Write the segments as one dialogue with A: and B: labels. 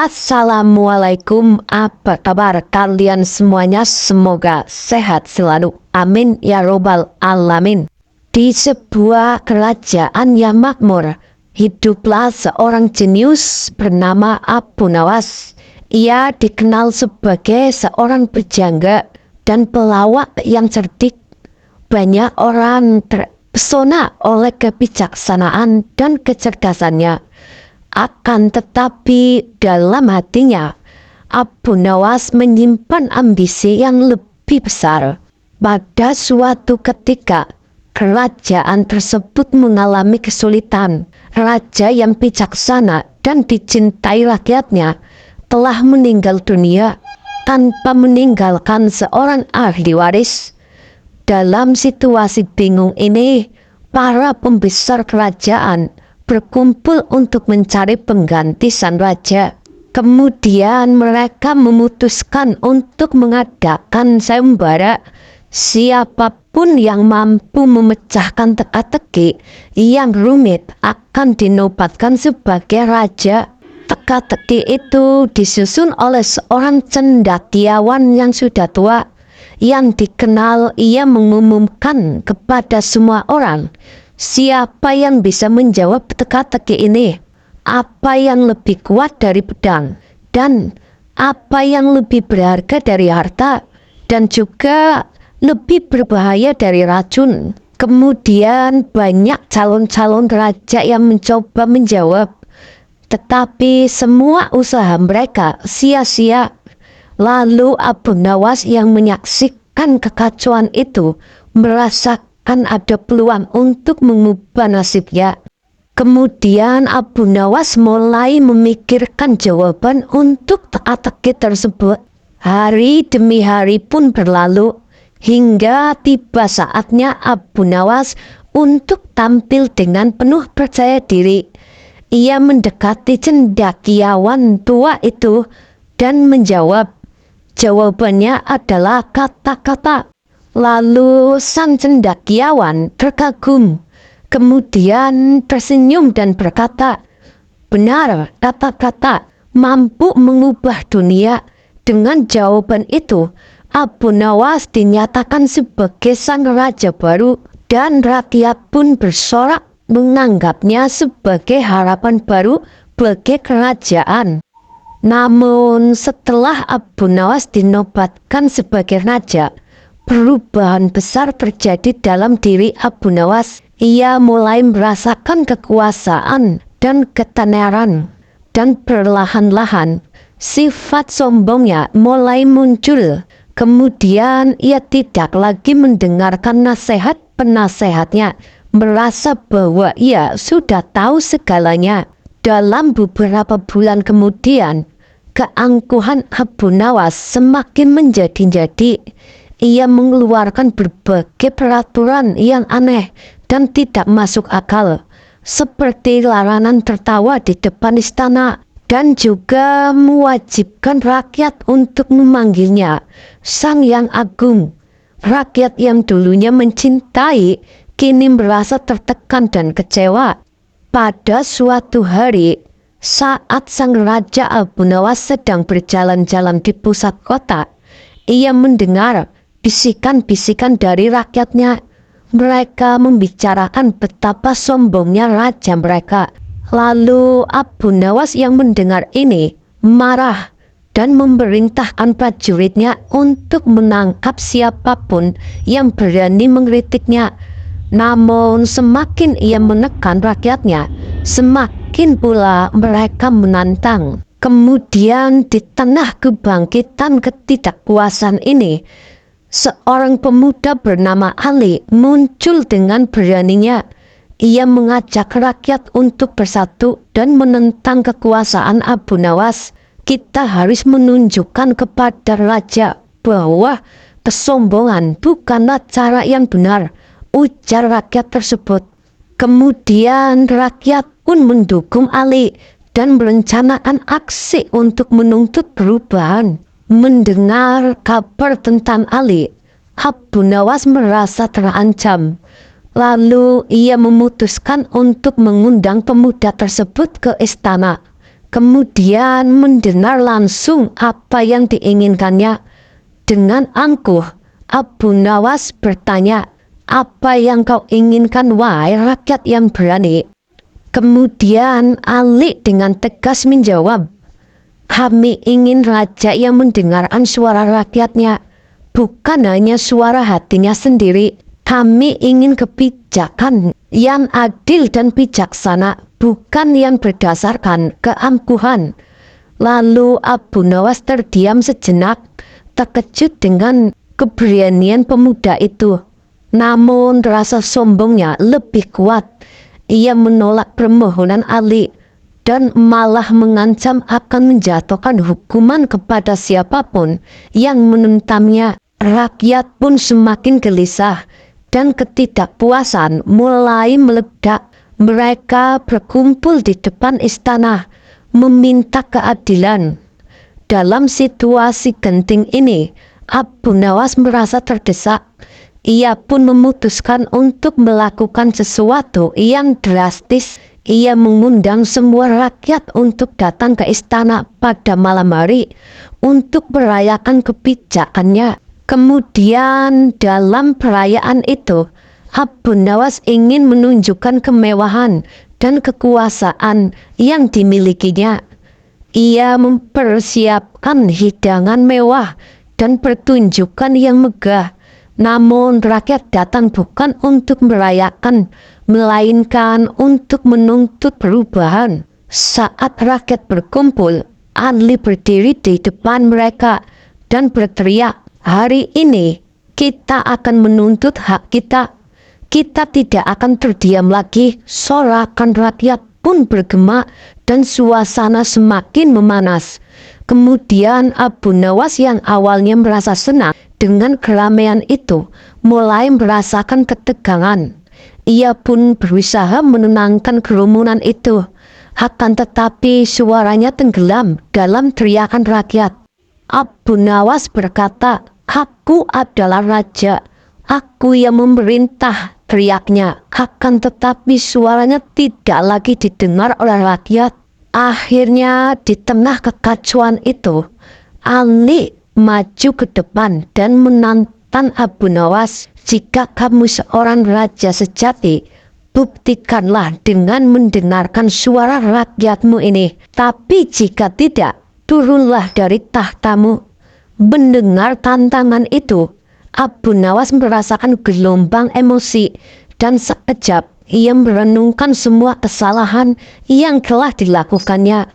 A: Assalamualaikum, apa kabar kalian semuanya? Semoga sehat selalu. Amin ya robbal alamin. Di sebuah kerajaan yang makmur, hiduplah seorang jenius bernama Abu Nawas. Ia dikenal sebagai seorang pejangga dan pelawak yang cerdik. Banyak orang terpesona oleh kebijaksanaan dan kecerdasannya. Akan tetapi dalam hatinya, Abu Nawas menyimpan ambisi yang lebih besar. Pada suatu ketika, kerajaan tersebut mengalami kesulitan. Raja yang bijaksana dan dicintai rakyatnya telah meninggal dunia tanpa meninggalkan seorang ahli waris. Dalam situasi bingung ini, para pembesar kerajaan berkumpul untuk mencari pengganti sang raja. Kemudian mereka memutuskan untuk mengadakan sayembara. Siapapun yang mampu memecahkan teka-teki yang rumit akan dinobatkan sebagai raja. Teka-teki itu disusun oleh seorang cendekiawan yang sudah tua. Yang dikenal, ia mengumumkan kepada semua orang, siapa yang bisa menjawab teka-teki ini? Apa yang lebih kuat dari pedang? Dan apa yang lebih berharga dari harta? Dan juga lebih berbahaya dari racun? Kemudian banyak calon-calon raja yang mencoba menjawab. Tetapi semua usaha mereka sia-sia. Lalu Abu Nawas yang menyaksikan kekacauan itu merasakan ada peluang untuk mengubah nasibnya. Kemudian Abu Nawas mulai memikirkan jawaban untuk teka-teki tersebut. Hari demi hari pun berlalu hingga tiba saatnya Abu Nawas untuk tampil dengan penuh percaya diri. Ia mendekati cendekiawan tua itu dan menjawab. Jawabannya adalah kata-kata. Lalu sang cendekiawan terkagum, kemudian tersenyum dan berkata, benar, kata-kata mampu mengubah dunia. Dengan jawaban itu, Abu Nawas dinyatakan sebagai sang raja baru dan rakyat pun bersorak menganggapnya sebagai harapan baru bagi kerajaan. Namun setelah Abu Nawas dinobatkan sebagai raja, perubahan besar terjadi dalam diri Abu Nawas. Ia mulai merasakan kekuasaan dan ketenaran, dan perlahan-lahan sifat sombongnya mulai muncul. Kemudian ia tidak lagi mendengarkan nasihat penasehatnya, merasa bahwa ia sudah tahu segalanya. Dalam beberapa bulan kemudian, keangkuhan Abu Nawas semakin menjadi-jadi. Ia mengeluarkan berbagai peraturan yang aneh dan tidak masuk akal, seperti larangan tertawa di depan istana, dan juga mewajibkan rakyat untuk memanggilnya Sang Yang Agung. Rakyat yang dulunya mencintai, kini merasa tertekan dan kecewa. Pada suatu hari, saat sang raja Abu Nawas sedang berjalan-jalan di pusat kota, ia mendengar bisikan-bisikan dari rakyatnya. Mereka membicarakan betapa sombongnya raja mereka. Lalu Abu Nawas yang mendengar ini marah dan memerintahkan prajuritnya untuk menangkap siapapun yang berani mengkritiknya. Namun semakin ia menekan rakyatnya, semakin pula mereka menantang. Kemudian di tengah kebangkitan ketidakpuasan ini, seorang pemuda bernama Ali muncul dengan beraninya. Ia mengajak rakyat untuk bersatu dan menentang kekuasaan Abu Nawas. Kita harus menunjukkan kepada raja bahwa kesombongan bukanlah cara yang benar, ujar rakyat tersebut. Kemudian rakyat pun mendukung Ali dan merencanakan aksi untuk menuntut perubahan. Mendengar kabar tentang Ali, Abu Nawas merasa terancam. Lalu ia memutuskan untuk mengundang pemuda tersebut ke istana. kemudian mendengar langsung apa yang diinginkannya. Dengan angkuh, Abu Nawas bertanya, "Apa yang kau inginkan, wahai rakyat yang berani?" Kemudian Ali dengan tegas menjawab, "Kami ingin raja yang mendengarkan suara rakyatnya, bukan hanya suara hatinya sendiri. Kami ingin kebijakan yang adil dan bijaksana, bukan yang berdasarkan keangkuhan." Lalu Abu Nawas terdiam sejenak, terkejut dengan keberanian pemuda itu. Namun rasa sombongnya lebih kuat. Ia menolak permohonan Ali dan malah mengancam akan menjatuhkan hukuman kepada siapapun yang menentangnya. Rakyat pun semakin gelisah dan ketidakpuasan mulai meledak. Mereka berkumpul di depan istana meminta keadilan. Dalam situasi genting ini, Abu Nawas merasa terdesak. Ia pun memutuskan untuk melakukan sesuatu yang drastis. Ia mengundang semua rakyat untuk datang ke istana pada malam hari untuk merayakan kebijakannya. Kemudian dalam perayaan itu, Abu Nawas ingin menunjukkan kemewahan dan kekuasaan yang dimilikinya. Ia mempersiapkan hidangan mewah dan pertunjukan yang megah. Namun rakyat datang bukan untuk merayakan, melainkan untuk menuntut perubahan. Saat rakyat berkumpul, Ali berdiri di depan mereka dan berteriak, "Hari ini kita akan menuntut hak kita. Kita tidak akan terdiam lagi." Sorakan rakyat pun bergema dan suasana semakin memanas. Kemudian Abu Nawas yang awalnya merasa senang dengan keramaian itu mulai merasakan ketegangan. Ia pun berusaha menenangkan kerumunan itu. Akan tetapi suaranya tenggelam dalam teriakan rakyat. Abu Nawas berkata, "Aku adalah raja. Aku yang memerintah," teriaknya. Akan tetapi suaranya tidak lagi didengar oleh rakyat. Akhirnya di tengah kekacauan itu, Ali maju ke depan dan menantang Abu Nawas, "Jika kamu seorang raja sejati, buktikanlah dengan mendengarkan suara rakyatmu ini. Tapi jika tidak, turunlah dari tahtamu." Mendengar tantangan itu, Abu Nawas merasakan gelombang emosi dan sekejap ia merenungkan semua kesalahan yang telah dilakukannya.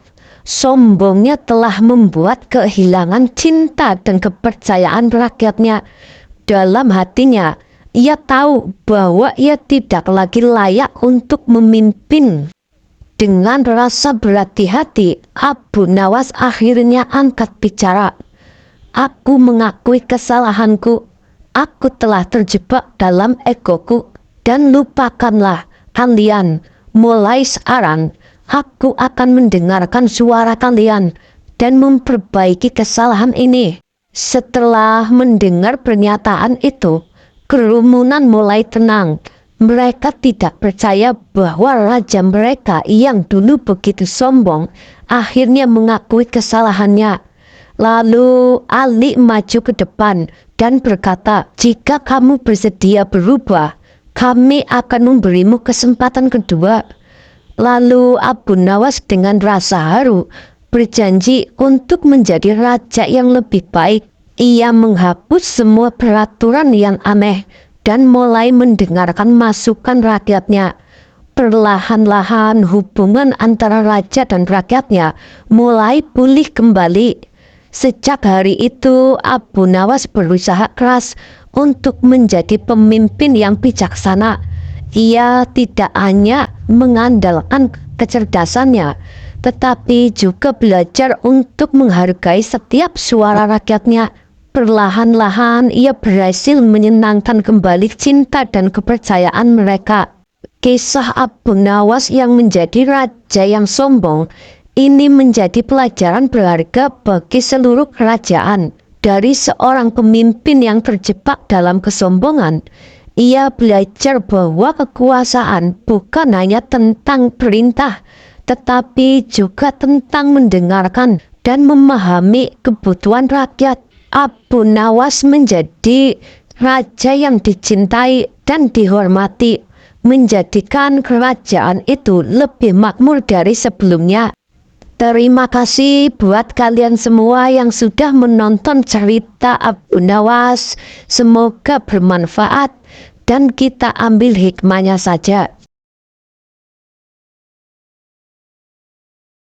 A: Sombongnya telah membuat kehilangan cinta dan kepercayaan rakyatnya. Dalam hatinya, ia tahu bahwa ia tidak lagi layak untuk memimpin. Dengan rasa berhati-hati, Abu Nawas akhirnya angkat bicara. "Aku mengakui kesalahanku. Aku telah terjebak dalam egoku. Dan lupakanlah kalian. Mulai sekarang, aku akan mendengarkan suara kalian dan memperbaiki kesalahan ini." Setelah mendengar pernyataan itu, kerumunan mulai tenang. Mereka tidak percaya bahwa raja mereka yang dulu begitu sombong akhirnya mengakui kesalahannya. Lalu Ali maju ke depan dan berkata, "Jika kamu bersedia berubah, kami akan memberimu kesempatan kedua." Lalu Abu Nawas dengan rasa haru berjanji untuk menjadi raja yang lebih baik. Ia menghapus semua peraturan yang aneh dan mulai mendengarkan masukan rakyatnya. Perlahan-lahan hubungan antara raja dan rakyatnya mulai pulih kembali. Sejak hari itu, Abu Nawas berusaha keras untuk menjadi pemimpin yang bijaksana. Ia tidak hanya mengandalkan kecerdasannya, tetapi juga belajar untuk menghargai setiap suara rakyatnya. Perlahan-lahan ia berhasil menyenangkan kembali cinta dan kepercayaan mereka. Kisah Abu Nawas yang menjadi raja yang sombong ini menjadi pelajaran berharga bagi seluruh kerajaan. Dari seorang pemimpin yang terjebak dalam kesombongan, ia belajar bahwa kekuasaan bukan hanya tentang perintah, tetapi juga tentang mendengarkan dan memahami kebutuhan rakyat. Abu Nawas menjadi raja yang dicintai dan dihormati, menjadikan kerajaan itu lebih makmur dari sebelumnya. Terima kasih buat kalian semua yang sudah menonton cerita Abu Nawas. Semoga bermanfaat dan kita ambil hikmahnya saja.